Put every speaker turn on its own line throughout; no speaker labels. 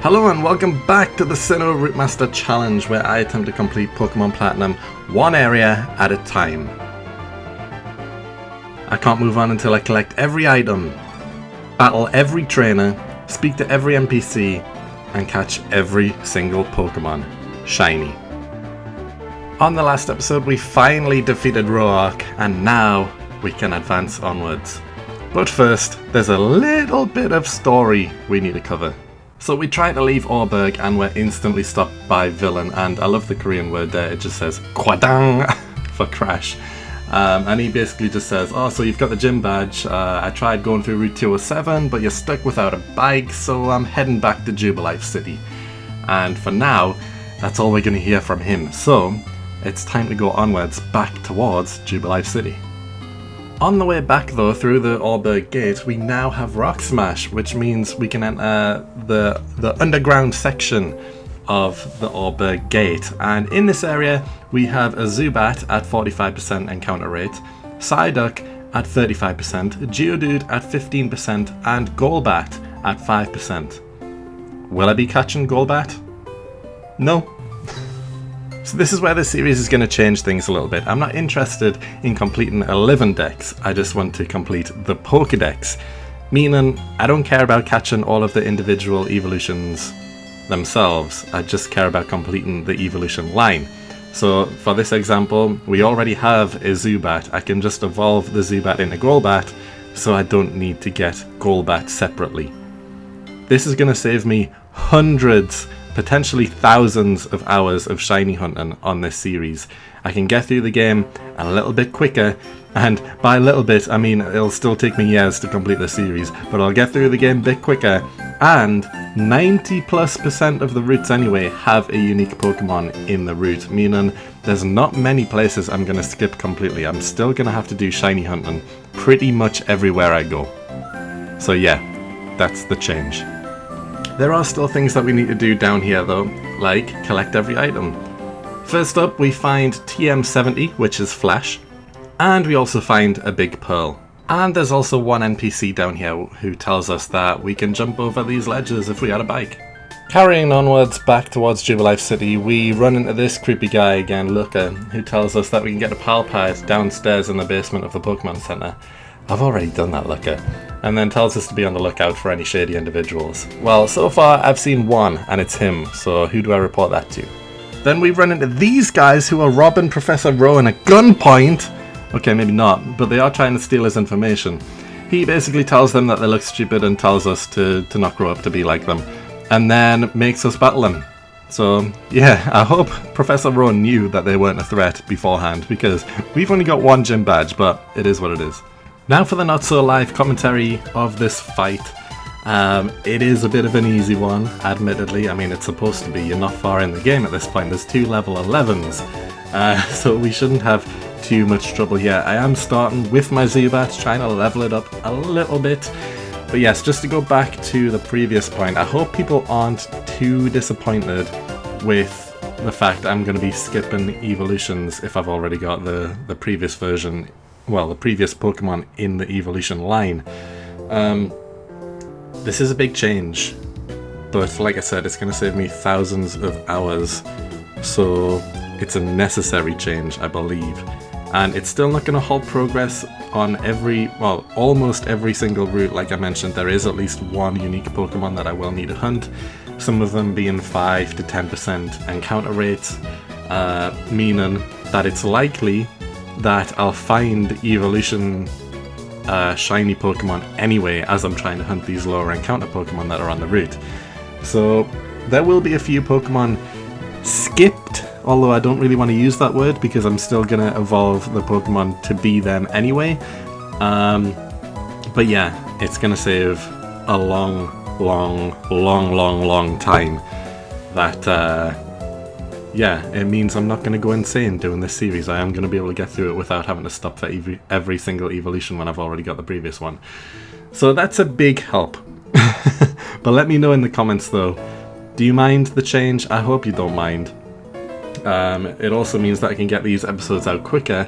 Hello and welcome back to the Sinnoh Route Master challenge, where I attempt to complete Pokemon Platinum one area at a time. I can't move on until I collect every item, battle every trainer, speak to every NPC, and catch every single Pokemon shiny. On the last episode we finally defeated Roark, and now we can advance onwards. But first, there's a little bit of story we need to cover. So we try to leave Orberg and we're instantly stopped by Villain, and I love the Korean word there, it just says kwadang for crash. And he basically just says, oh, so you've got the gym badge, I tried going through Route 207 but you're stuck without a bike, so I'm heading back to Jubilife City. And for now, that's all we're going to hear from him, so it's time to go onwards back towards Jubilife City. On the way back though, through the Orberg gate, we now have Rock Smash, which means we can enter the underground section of the Orberg gate. And in this area, we have a Zubat at 45% encounter rate, Psyduck at 35%, Geodude at 15%, and Golbat at 5%. Will I be catching Golbat? No. So this is where the series is going to change things a little bit. I'm not interested in completing 11 decks, I just want to complete the Pokédex. Meaning, I don't care about catching all of the individual evolutions themselves, I just care about completing the evolution line. So for this example, we already have a Zubat, I can just evolve the Zubat into Golbat, so I don't need to get Golbat separately. This is going to save me hundreds, potentially thousands of hours of shiny hunting on this series. I can get through the game a little bit quicker, and by a little bit I mean it'll still take me years to complete the series, but I'll get through the game a bit quicker, and 90+% of the routes anyway have a unique Pokemon in the route, meaning there's not many places I'm going to skip completely. I'm still going to have to do shiny hunting pretty much everywhere I go. So yeah, that's the change. There are still things that we need to do down here though, like collect every item. First up we find TM70, which is Flash, and we also find a big pearl. And there's also one NPC down here who tells us that we can jump over these ledges if we had a bike. Carrying onwards back towards Jubilife City, we run into this creepy guy again, Looker, who tells us that we can get a Palpite downstairs in the basement of the Pokemon Center. I've already done that, Looker. And then tells us to be on the lookout for any shady individuals. Well, so far I've seen one, and it's him, so who do I report that to? Then we run into these guys who are robbing Professor Rowan at gunpoint. Okay, maybe not, but they are trying to steal his information. He basically tells them that they look stupid and tells us to not grow up to be like them, and then makes us battle him. So yeah, I hope Professor Rowan knew that they weren't a threat beforehand, because we've only got one gym badge, but it is what it is. Now for the not-so-live commentary of this fight. It is a bit of an easy one, admittedly. I mean, it's supposed to be. You're not far in the game at this point. There's 2 level 11s, so we shouldn't have too much trouble here. I am starting with my Zubat, trying to level it up a little bit. But yes, just to go back to the previous point, I hope people aren't too disappointed with the fact I'm going to be skipping evolutions if I've already got the previous version. Well, the previous Pokemon in the evolution line. This is a big change, but like I said, it's going to save me thousands of hours, so it's a necessary change, I believe. And it's still not going to halt progress on almost every single route. Like I mentioned, there is at least one unique Pokemon that I will need to hunt, some of them being 5 to 10% encounter rates, meaning that it's likely that I'll find evolution shiny Pokemon anyway as I'm trying to hunt these lower encounter Pokemon that are on the route. So there will be a few Pokemon skipped, although I don't really want to use that word because I'm still going to evolve the Pokemon to be them anyway. But yeah, it's going to save a long time that yeah, it means I'm not going to go insane doing this series. I am going to be able to get through it without having to stop for every single evolution when I've already got the previous one. So that's a big help. But let me know in the comments though, do you mind the change? I hope you don't mind. It also means that I can get these episodes out quicker.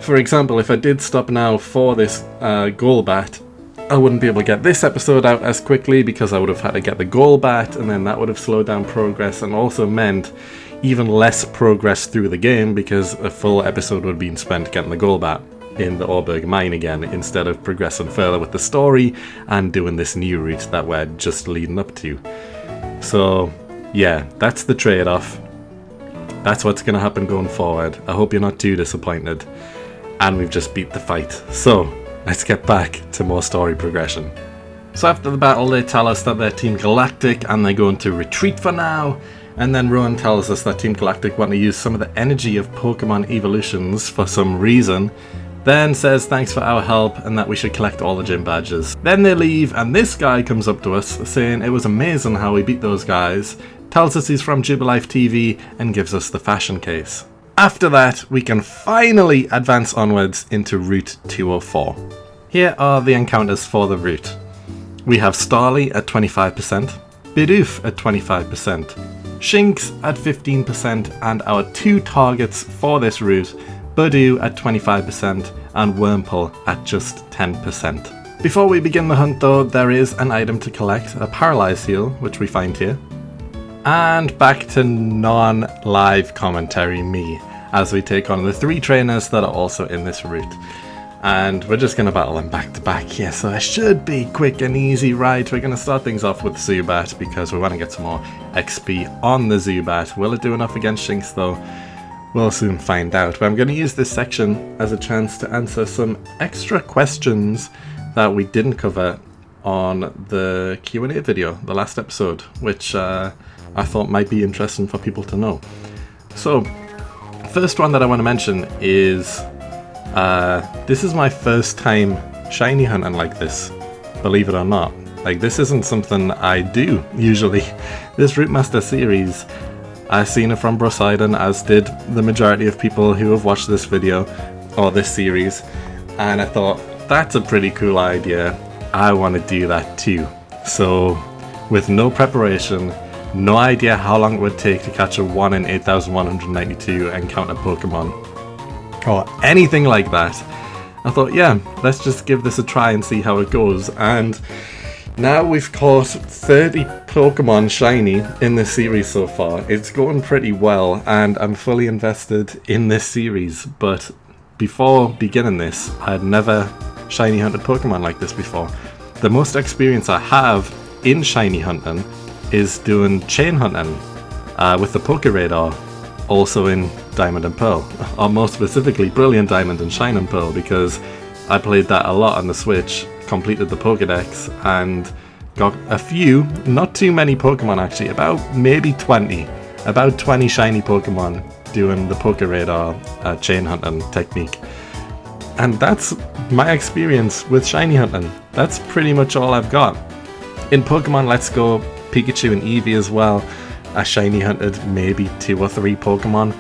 For example, if I did stop now for this Golbat, I wouldn't be able to get this episode out as quickly because I would have had to get the goal bat, and then that would have slowed down progress and also meant even less progress through the game because a full episode would have been spent getting the goal bat in the Orberg mine again instead of progressing further with the story and doing this new route that we're just leading up to. So yeah, that's the trade-off. That's what's going to happen going forward. I hope you're not too disappointed. And we've just beat the fight. So let's get back to more story progression. So after the battle they tell us that they're Team Galactic and they're going to retreat for now. And then Rowan tells us that Team Galactic want to use some of the energy of Pokemon evolutions for some reason. Then says thanks for our help and that we should collect all the gym badges. Then they leave and this guy comes up to us saying it was amazing how we beat those guys, tells us he's from Jubilife TV and gives us the fashion case. After that we can finally advance onwards into Route 204. Here are the encounters for the route. We have Starly at 25%, Budew at 25%, Shinx at 15% and our two targets for this route, Budew at 25% and Wormple at just 10%. Before we begin the hunt though, there is an item to collect, a Paralyze Heal, which we find here. And back to non-live commentary me, as we take on the three trainers that are also in this route. And we're just going to battle them back to back here, so it should be quick and easy, right? We're going to start things off with Zubat because we want to get some more XP on the Zubat. Will it do enough against Shinx though? We'll soon find out, but I'm going to use this section as a chance to answer some extra questions that we didn't cover on the Q&A video, the last episode, which I thought might be interesting for people to know. So, first one that I want to mention is, this is my first time shiny hunting like this, believe it or not. Like, this isn't something I do usually. This Route Master series, I've seen it from Brosidon, as did the majority of people who have watched this video, or this series, and I thought, that's a pretty cool idea, I want to do that too. So, with no preparation, no idea how long it would take to catch a 1 in 8,192 encounter Pokemon, or anything like that, I thought, yeah, let's just give this a try and see how it goes. And now we've caught 30 Pokemon shiny in this series so far. It's going pretty well and I'm fully invested in this series, but before beginning this, I had never shiny hunted Pokemon like this before. The most experience I have in shiny hunting is doing chain hunting with the Poke Radar, also in Diamond and Pearl, or more specifically Brilliant Diamond and Shining Pearl, because I played that a lot on the Switch, completed the Pokedex, and got a few, not too many Pokemon actually, about maybe 20 shiny Pokemon doing the Poke Radar chain hunting technique. And that's my experience with shiny hunting. That's pretty much all I've got. In Pokemon Let's Go, Pikachu and Eevee as well, I shiny hunted maybe 2 or 3 Pokemon.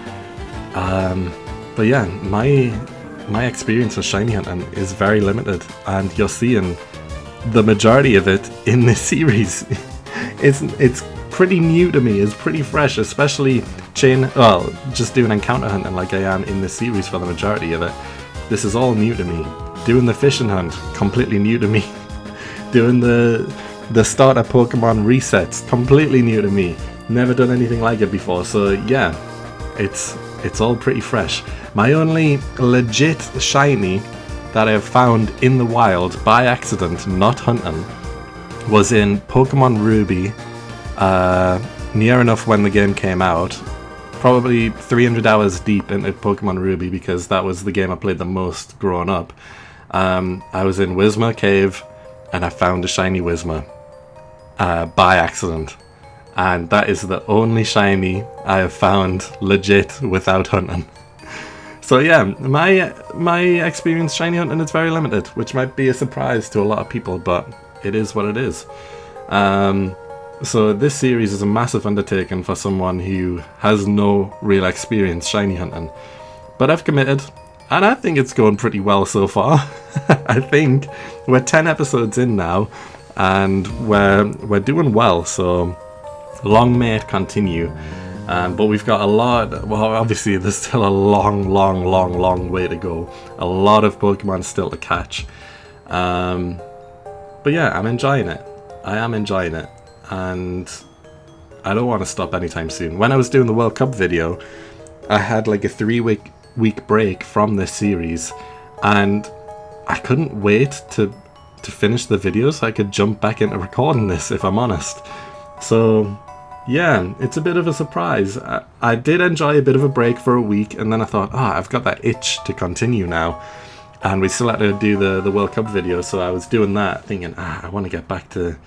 But yeah, my experience with shiny hunting is very limited, and you're seeing the majority of it in this series. It's pretty new to me, it's pretty fresh, especially just doing encounter hunting like I am in this series for the majority of it. This is all new to me. Doing the fishing hunt, completely new to me. Doing the starter Pokemon resets, completely new to me. Never done anything like it before, so yeah, it's all pretty fresh. My only legit shiny that I have found in the wild by accident, not hunting, was in Pokemon Ruby, near enough when the game came out. Probably 300 hours deep into Pokemon Ruby, because that was the game I played the most growing up. I was in Whismur Cave and I found a shiny Whismur by accident. And that is the only shiny I have found legit without hunting. So yeah, my experience shiny hunting is very limited, which might be a surprise to a lot of people, but it is what it is. So this series is a massive undertaking for someone who has no real experience shiny hunting. But I've committed, and I think it's going pretty well so far. I think we're 10 episodes in now, and we're doing well, so long may it continue. But we've got a lot, well obviously there's still a long way to go. A lot of Pokemon still to catch. But yeah, I'm enjoying it. I am enjoying it. And I don't want to stop anytime soon. When I was doing the World Cup video, I had like a 3-week break from this series, and I couldn't wait to finish the video so I could jump back into recording this, if I'm honest. So yeah, it's a bit of a surprise. I did enjoy a bit of a break for a week, and then I thought, I've got that itch to continue now. And we still had to do the World Cup video, so I was doing that, thinking, I want to get back to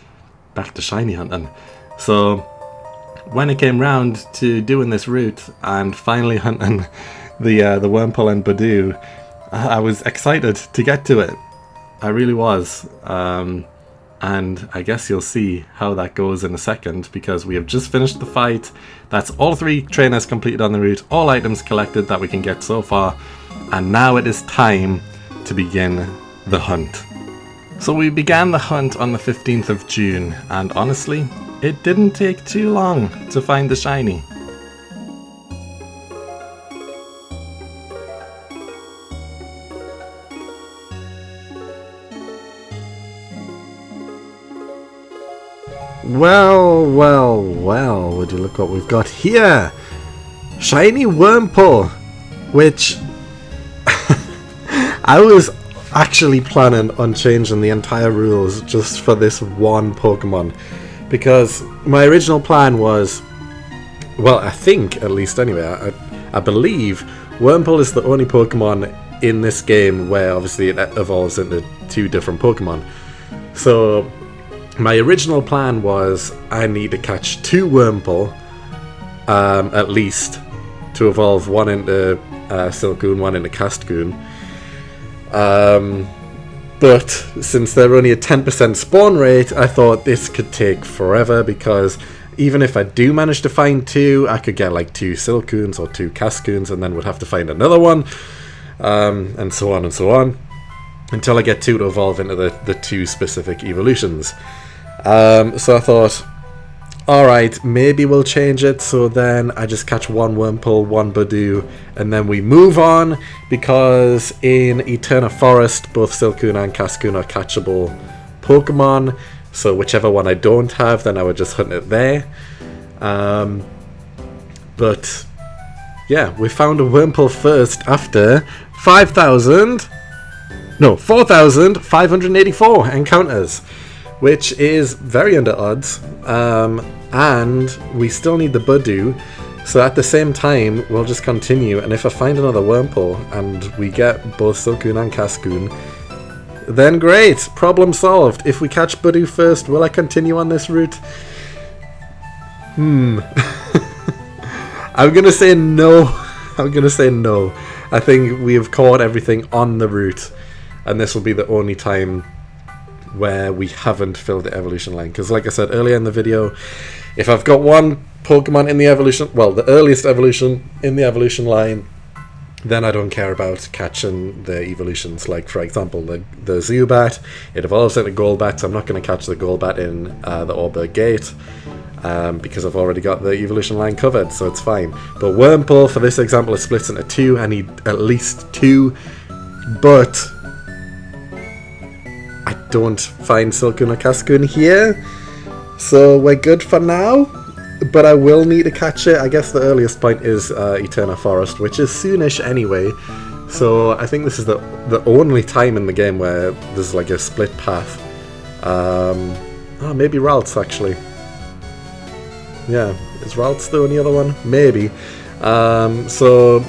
shiny hunting. So when it came round to doing this route and finally hunting the Wormple and Budew, I was excited to get to it. I really was. And I guess you'll see how that goes in a second, because we have just finished the fight. That's all 3 trainers completed on the route, all items collected that we can get so far, and now it is time to begin the hunt. So we began the hunt on the 15th of June, and honestly, it didn't take too long to find the shiny. Well, would you look what we've got here? Shiny Wormple, which I was actually planning on changing the entire rules just for this one Pokemon, because my original plan was, well, I think, at least anyway, I believe Wormple is the only Pokemon in this game where obviously it evolves into 2 different Pokemon. So my original plan was I need to catch 2 Wormple, at least, to evolve one into Silcoon, one into Cascoon. But since they're only a 10% spawn rate, I thought this could take forever, because even if I do manage to find 2, I could get like 2 Silcoons or 2 Cascoons, and then would have to find another one, and so on and so on, until I get 2 to evolve into the 2 specific evolutions. So I thought, alright, maybe we'll change it so then I just catch 1 Wormple, 1 Budew, and then we move on, because in Eterna Forest both Silcoon and Cascoon are catchable Pokemon, so whichever one I don't have, then I would just hunt it there. But yeah, we found a Wormple first after 4,584 encounters, which is very under odds, and we still need the Budew, so at the same time we'll just continue, and if I find another Wormple and we get both Silcoon and Cascoon, then great, problem solved. If we catch Budew first, will I continue on this route? I'm gonna say no. I think we have caught everything on the route, and this will be the only time where we haven't filled the evolution line, because like I said earlier in the video, if I've got 1 Pokemon in the evolution, well, the earliest evolution in the evolution line, then I don't care about catching the evolutions. Like for example, the Zubat, it evolves into Golbat, so I'm not going to catch the Golbat in the Orberg gate, because I've already got the evolution line covered, so it's fine. But Wormple, for this example, is split into 2. I need at least 2, but I don't find Silcoon or Cascoon here, so we're good for now, but I will need to catch it. I guess the earliest point is Eterna Forest, which is soonish anyway, so I think this is the only time in the game where there's like a split path. Maybe Ralts, actually. Yeah, is Ralts the only other one? Maybe. So,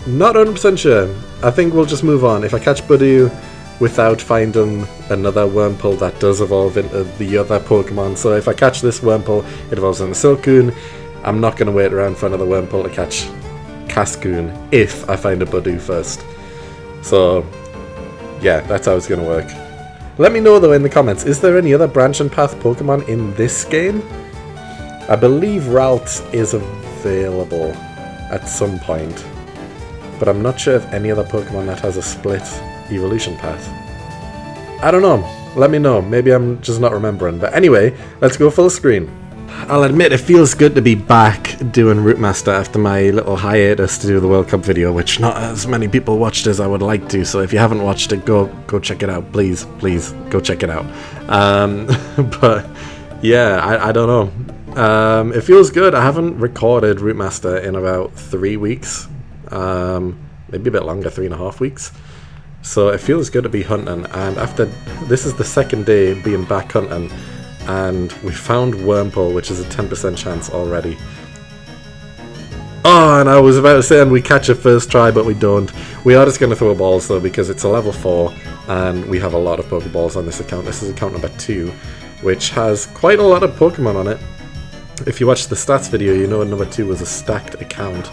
not 100% sure. I think we'll just move on. If I catch Budew without finding another Wormple that does evolve into the other Pokemon. So if I catch this Wormple, it evolves into Silcoon. I'm not going to wait around for another Wormple to catch Cascoon if I find a Budew first. So yeah, that's how it's going to work. Let me know though in the comments, is there any other branch and path Pokemon in this game? I believe Ralts is available at some point, but I'm not sure if any other Pokemon that has a split evolution path. I don't know. Let me know. Maybe I'm just not remembering. But anyway, let's go full screen. I'll admit it feels good to be back doing Route Master after my little hiatus to do the World Cup video, which not as many people watched as I would like to. So if you haven't watched it, go check it out, please go check it out. But yeah, I don't know. It feels good. I haven't recorded Route Master in about 3 weeks, maybe a bit longer, 3.5 weeks. So it feels good to be hunting, and after this is the second day being back hunting. And we found Wormple, which is a 10% chance already. Oh, and I was about to say, and we catch it first try, but we don't. We are just going to throw balls, though, because it's a level 4, and we have a lot of Pokeballs on this account. This is account number 2, which has quite a lot of Pokemon on it. If you watched the stats video, you know number 2 was a stacked account.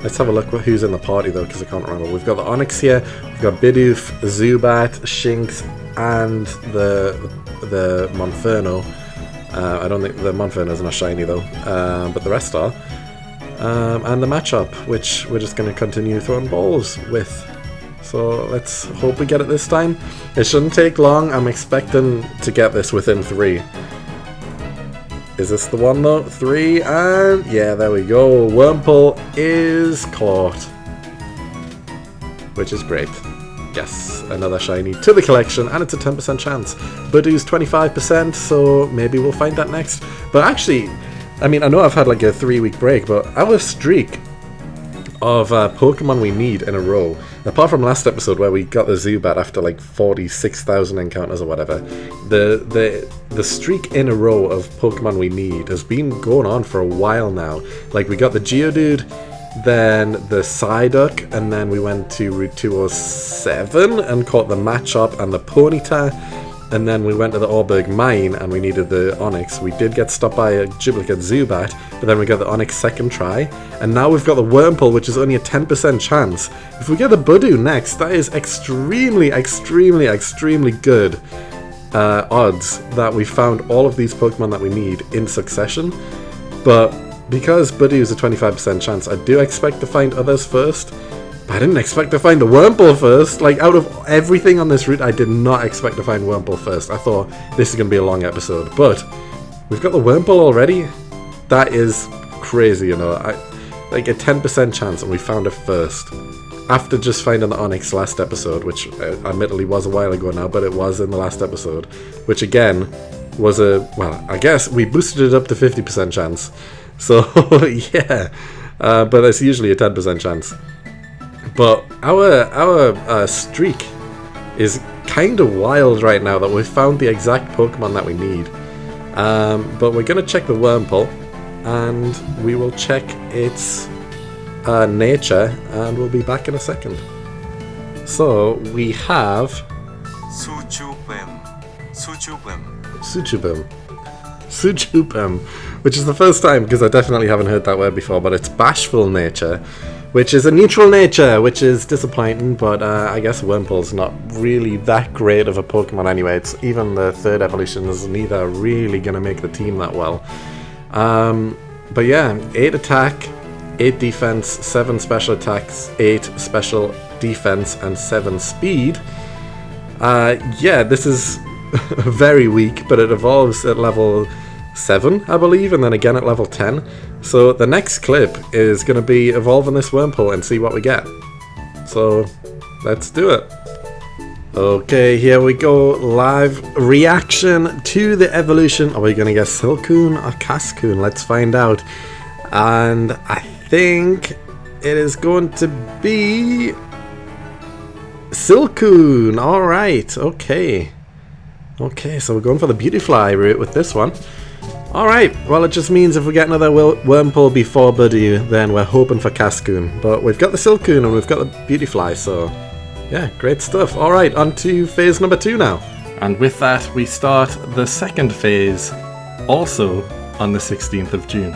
Let's have a look at who's in the party, though, because I can't remember. We've got the Onix here, we've got Budew, Zubat, Shinx, and the Monferno. I don't think the Monferno is not shiny though, but the rest are. And the matchup, which we're just going to continue throwing balls with. So let's hope we get it this time. It shouldn't take long. I'm expecting to get this within 3. Is this the one though? 3, and yeah, there we go. Wormple is caught, which is great. Yes, another shiny to the collection, and it's a 10% chance. Budew's 25%, so maybe we'll find that next. But actually, I mean, I know I've had like a 3-week break, but our streak of Pokemon we need in a row, apart from last episode where we got the Zubat after like 46,000 encounters or whatever, the streak in a row of Pokemon we need has been going on for a while now. Like, we got the Geodude, then the Psyduck, and then we went to Route 207 and caught the Machop and the Ponyta, and then we went to the Orberg mine and we needed the Onix. We did get stopped by a duplicate Zubat, but then we got the Onix second try, and now we've got the Wormple, which is only a 10% chance. If we get the Budew next, that is extremely good odds that we found all of these Pokemon that we need in succession. But because Budew is a 25% chance, I do expect to find others first. But I didn't expect to find the Wormple first. Like, out of everything on this route, I did not expect to find Wormple first. I thought this is going to be a long episode. But we've got the Wormple already. That is crazy, you know. Like a 10% chance, and we found it first. After just finding the Onix last episode, which admittedly was a while ago now, but it was in the last episode. Which again was well, I guess we boosted it up to 50% chance. So, yeah, but it's usually a 10% chance. But our streak is kind of wild right now that we've found the exact Pokemon that we need. But we're going to check the Wormple, and we will check its nature, and we'll be back in a second. So, we have Sujubim, which is the first time, because I definitely haven't heard that word before, but it's bashful nature, which is a neutral nature, which is disappointing, but I guess Wormple's not really that great of a Pokemon anyway. It's even the third evolution is neither really going to make the team that well. But yeah, 8 attack, 8 defense, 7 special attacks, 8 special defense, and 7 speed. Yeah, this is very weak, but it evolves at level 7, I believe, and then again at level 10. So the next clip is going to be evolving this Wormple and see what we get. So let's do it. Okay, here we go. Live reaction to the evolution. Are we going to get Silcoon or Cascoon? Let's find out. And I think it is going to be Silcoon. Alright, okay. Okay, so we're going for the Beautifly route with this one. Alright, well, it just means if we get another Wormple before Budew, then we're hoping for Cascoon. But we've got the Silcoon and we've got the Beautifly, so yeah, great stuff. Alright, on to phase number 2 now. And with that, we start the second phase, also on the 16th of June.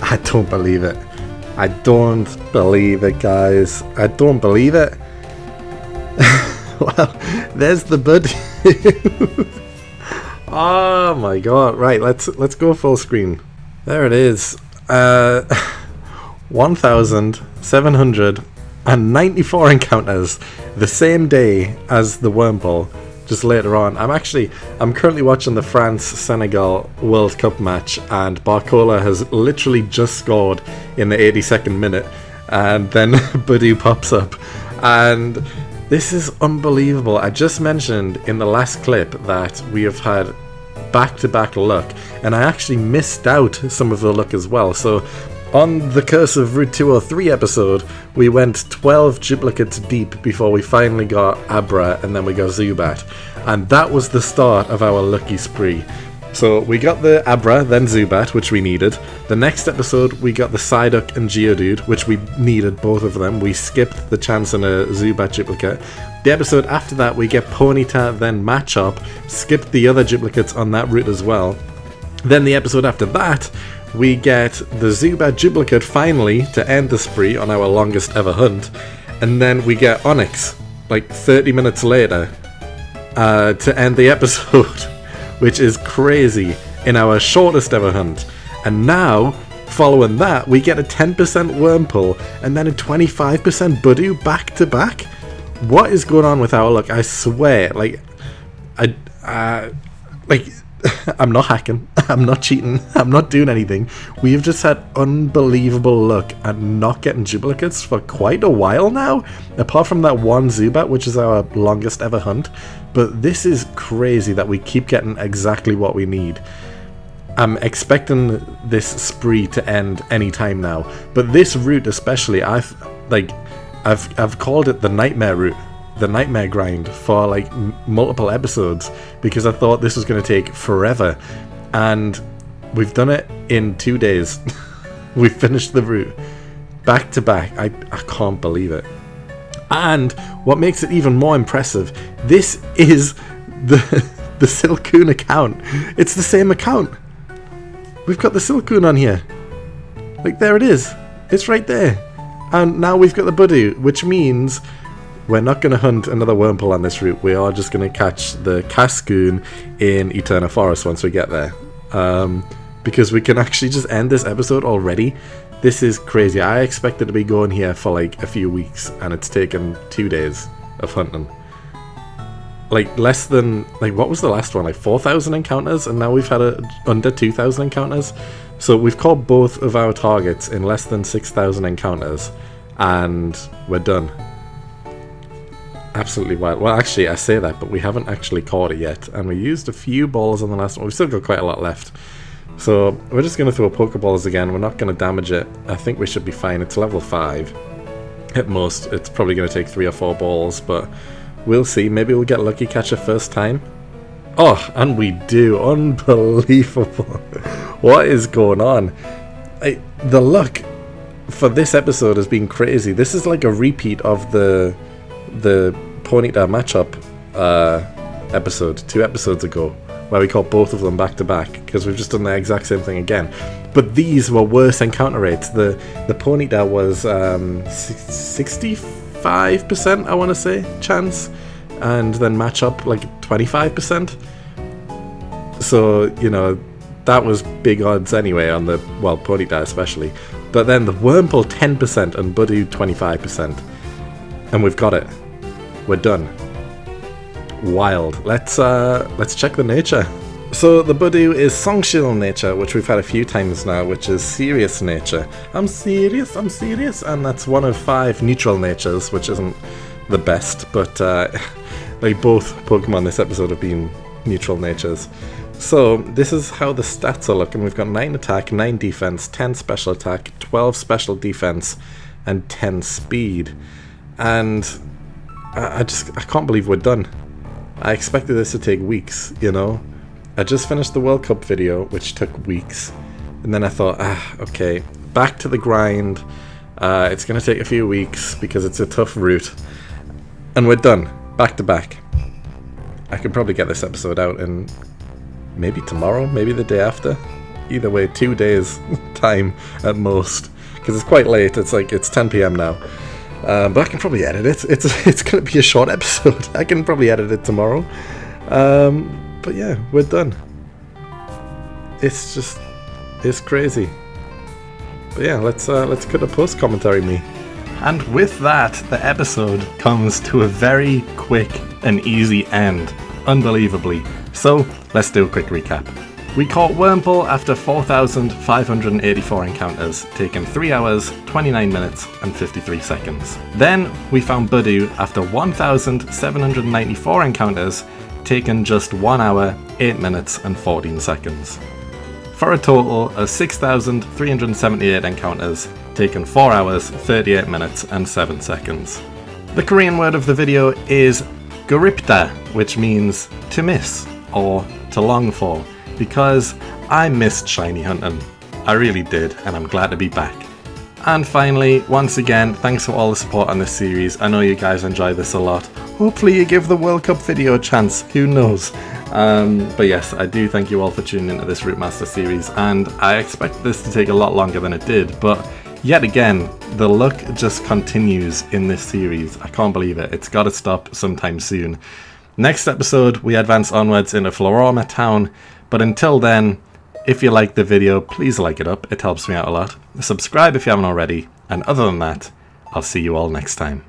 I don't believe it. I don't believe it, guys. I don't believe it. Well, there's the Budew. Oh my god. Right, let's go full screen. There it is. 1,794 encounters the same day as the Wormple, just later on. I'm currently watching the France-Senegal World Cup match, and Barcola has literally just scored in the 82nd minute, and then Budew pops up, and this is unbelievable. I just mentioned in the last clip that we have had back-to-back luck, and I actually missed out some of the luck as well. So on the Curse of Route 203 episode, we went 12 duplicates deep before we finally got Abra, and then we got Zubat, and that was the start of our lucky spree. So we got the Abra, then Zubat, which we needed. The next episode, we got the Psyduck and Geodude, which we needed both of them. We skipped the chance on a Zubat duplicate. The episode after that, we get Ponyta, then Machop, skipped the other duplicates on that route as well. Then the episode after that, we get the Zubat duplicate finally to end the spree on our longest ever hunt. And then we get Onix, like 30 minutes later, to end the episode. Which is crazy, in our shortest ever hunt. And now, following that, we get a 10% Wormple and then a 25% Budew back to back. What is going on with our luck? I swear, I'm not hacking, I'm not cheating, I'm not doing anything. We have just had unbelievable luck at not getting duplicates for quite a while now, apart from that one Zubat, which is our longest ever hunt. But this is crazy that we keep getting exactly what we need. I'm expecting this spree to end any time now, but this route especially, I've called it the nightmare route, the nightmare grind, for like multiple episodes, because I thought this was going to take forever, and we've done it in 2 days. We finished the route back to back. I can't believe it. And what makes it even more impressive, this is the Silcoon account. It's the same account. We've got the Silcoon on here. Like, there it is. It's right there. And now we've got the Budew, which means we're not going to hunt another Wormple on this route. We are just going to catch the Cascoon in Eterna Forest once we get there. Because we can actually just end this episode already. This is crazy. I expected to be going here for like a few weeks, and it's taken 2 days of hunting. Like less than, like, what was the last one? Like 4,000 encounters, and now we've had under 2,000 encounters. So we've caught both of our targets in less than 6,000 encounters, and we're done. Absolutely wild. Well, actually, I say that, but we haven't actually caught it yet, and we used a few balls on the last one. We've still got quite a lot left. So we're just going to throw Pokeballs again. We're not going to damage it. I think we should be fine. It's level 5. At most, it's probably going to take 3 or 4 balls, but we'll see. Maybe we'll get lucky, catch a first time. Oh, and we do. Unbelievable. What is going on? The luck for this episode has been crazy. This is like a repeat of the Ponyta matchup episode 2 episodes ago, where we caught both of them back to back, because we've just done the exact same thing again. But these were worse encounter rates. The Ponyta was 65%, I want to say, chance, and then match up like 25%. So, you know, that was big odds anyway on the, well, Ponyta especially. But then the Wormple 10% and Budew 25%. And we've got it. We're done. Wild. Let's check the nature. So the Budew is Songshil nature, which we've had a few times now, which is serious nature. I'm serious, and that's one of 5 neutral natures, which isn't the best, but like both Pokemon this episode have been neutral natures. So this is how the stats are looking. We've got 9 attack, 9 defense, 10 special attack, 12 special defense, and 10 speed. And I can't believe we're done. I expected this to take weeks, you know. I just finished the World Cup video, which took weeks, and then I thought, okay, back to the grind. It's going to take a few weeks because it's a tough route, and we're done, back to back. I could probably get this episode out in maybe tomorrow, maybe the day after. Either way, 2 days time at most, because it's quite late. It's 10 PM now. But I can probably edit it. It's going to be a short episode. I can probably edit it tomorrow. But yeah, we're done. It's crazy. But yeah, let's cut a post commentary me. And with that, the episode comes to a very quick and easy end, unbelievably. So let's do a quick recap. We caught Wormple after 4,584 encounters, taking 3 hours, 29 minutes and 53 seconds. Then we found Budew after 1,794 encounters, taking just 1 hour, 8 minutes and 14 seconds. For a total of 6,378 encounters, taken 4 hours, 38 minutes and 7 seconds. The Korean word of the video is "goripta," which means to miss or to long for, because I missed shiny hunting. I really did, and I'm glad to be back. And finally, once again, thanks for all the support on this series. I know you guys enjoy this a lot. Hopefully you give the World Cup video a chance, who knows. But yes, I do thank you all for tuning into this Route Master series, and I expect this to take a lot longer than it did, but yet again, the luck just continues in this series. I can't believe it. It's got to stop sometime soon. Next episode, we advance onwards into Floroma Town, but until then, if you liked the video, please like it up. It helps me out a lot. Subscribe if you haven't already, and other than that, I'll see you all next time.